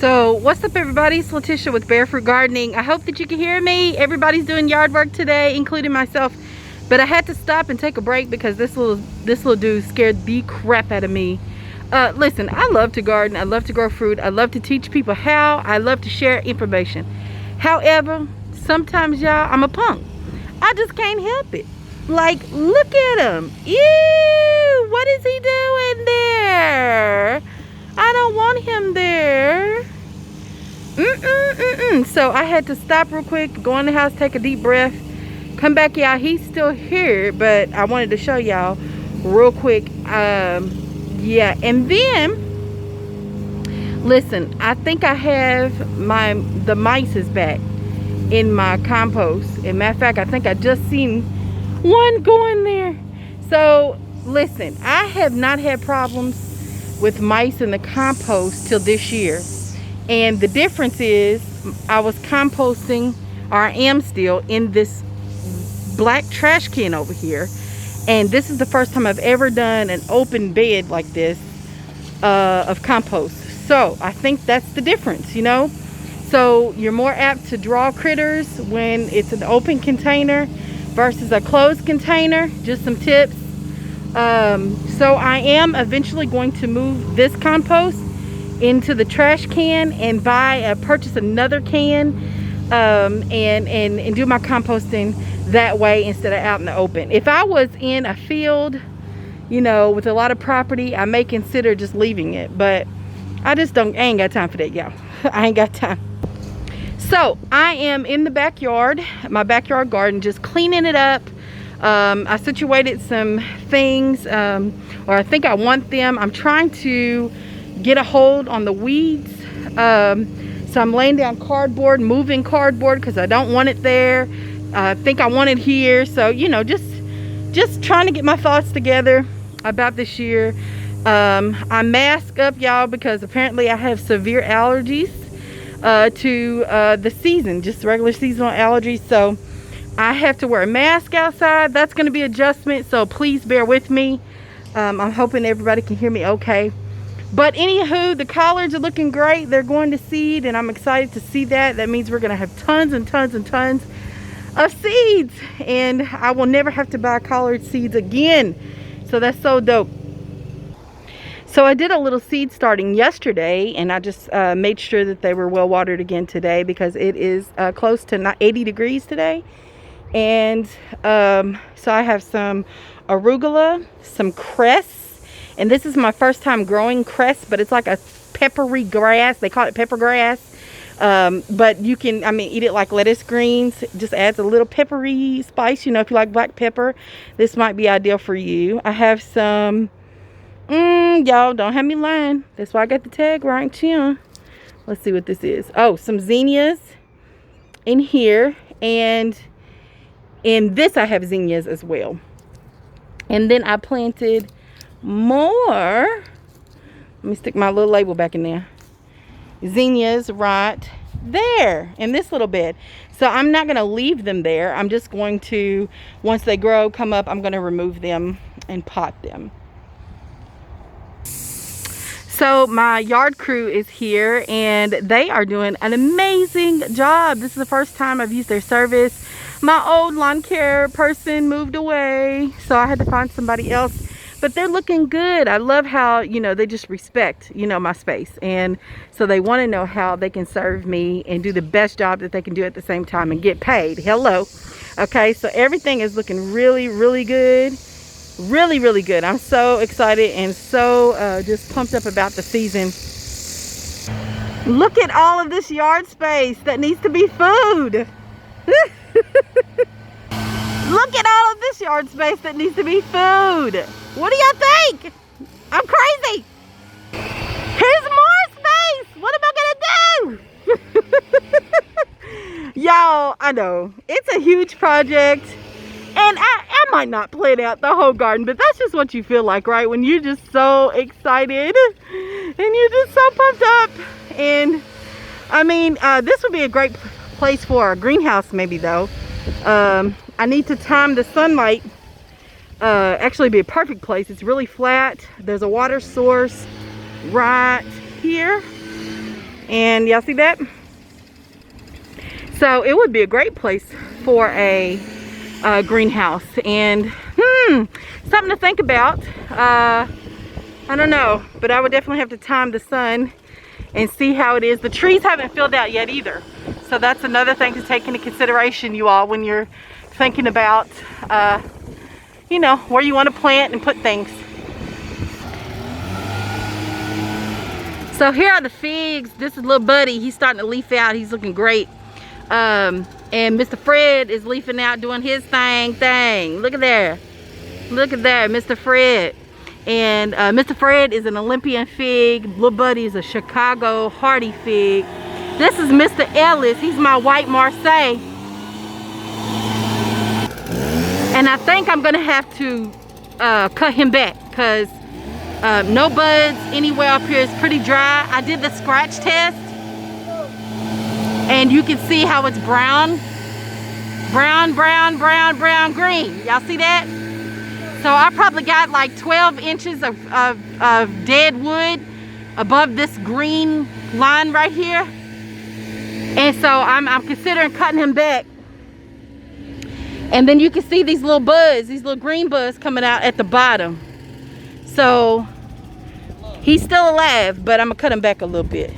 So what's up, everybody? It's Letitia with Barefoot Gardening. I hope that you can hear me. Everybody's doing yard work today, including myself, but I had to stop and take a break because this little dude scared the crap out of me. Listen, I love to garden, I love to grow fruit, I love to teach people how, I love to share information. However, sometimes, y'all, I'm a punk. I just can't help it. Like, look at him. Ew, what is he doing there? I don't want him there. So I had to stop real quick, go in the house, take a deep breath, come back, y'all. He's still here, but I wanted to show y'all real quick. Yeah, and then listen, I think I have the mice is back in my compost. As a matter of fact, I think I just seen one going there. So listen, I have not had problems with mice in the compost till this year, and the difference is I was composting, or I am still, in this black trash can over here, and this is the first time I've ever done an open bed like this of compost. So I think that's the difference, you know. So you're more apt to draw critters when it's an open container versus a closed container. Just some tips. So I am eventually going to move this compost into the trash can and purchase another can, and do my composting that way instead of out in the open. If I was in a field, you know, with a lot of property, I may consider just leaving it, but I ain't got time for that, y'all. I ain't got time. So I am in the backyard, my backyard garden, just cleaning it up. I situated some things, or I think I want them. I'm trying to get a hold on the weeds. So I'm laying down cardboard, moving cardboard because I don't want it there. I think I want it here. So, you know, just trying to get my thoughts together about this year. I mask up, y'all, because apparently I have severe allergies to the season, just regular seasonal allergies. So I have to wear a mask outside. That's going to be an adjustment, so please bear with me. I'm hoping everybody can hear me okay. But anywho, the collards are looking great. They're going to seed, and I'm excited to see that. That means we're going to have tons and tons and tons of seeds, and I will never have to buy collard seeds again. So that's so dope. So I did a little seed starting yesterday, and I just made sure that they were well watered again today because it is close to 80 degrees today. And so I have some arugula, some cress, and this is my first time growing cress, but it's like a peppery grass. They call it pepper grass, but you can, I mean, eat it like lettuce greens. It just adds a little peppery spice. You know, if you like black pepper, this might be ideal for you. I have some, y'all don't have me lying. That's why I got the tag right here. Let's see what this is. Oh, some zinnias in here, and in this I have zinnias as well. And then I planted more. Let me stick my little label back in there. Zinnias right there in this little bed. So I'm not going to leave them there. I'm just going to, once they grow, come up, I'm going to remove them and pot them. So my yard crew is here, and they are doing an amazing job. This is the first time I've used their service. My old lawn care person moved away, so I had to find somebody else, but they're looking good. I love how, you know, they just respect, you know, my space, and so they want to know how they can serve me and do the best job that they can do at the same time and get paid. Hello. Okay, so everything is looking really, really good. Really, really good. I'm so excited and so just pumped up about the season. Look at all of this yard space that needs to be food. Look at all of this yard space that needs to be food. What do y'all think? I'm crazy. Here's more space. What am I gonna do? Y'all, I know it's a huge project, and I might not plan out the whole garden, but that's just what you feel like, right? When you're just so excited and you're just so pumped up. And I mean, this would be a great place for a greenhouse maybe, though. I need to time the sunlight. Actually be a perfect place. It's really flat. There's a water source right here, And y'all see that? So it would be a great place for a greenhouse. And something to think about. I don't know, but I would definitely have to time the sun and see how it is. The trees haven't filled out yet either. So that's another thing to take into consideration, you all, when you're thinking about, you know, where you want to plant and put things. So here are the figs. This is little Buddy. He's starting to leaf out. He's looking great. And Mr. Fred is leafing out, doing his thing. Look at there. Look at there, Mr. Fred. And Mr. Fred is an Olympian fig. Little Buddy is a Chicago hardy fig. This is Mr. Ellis. He's my white Marseille. And I think I'm gonna have to cut him back because no buds anywhere up here. It's pretty dry. I did the scratch test and you can see how it's brown, green. Y'all see that? So I probably got like 12 inches of dead wood above this green line right here. And so I'm considering cutting him back. And then you can see these little buds, these little green buds coming out at the bottom. So he's still alive, but I'm gonna cut him back a little bit.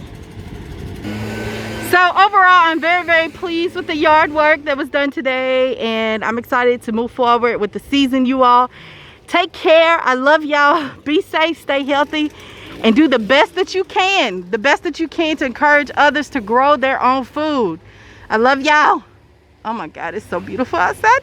So overall, I'm very, very pleased with the yard work that was done today, and I'm excited to move forward with the season, you all. Take care. I love y'all. Be safe, stay healthy, and do the best that you can. The best that you can to encourage others to grow their own food. I love y'all. Oh my God, it's so beautiful outside.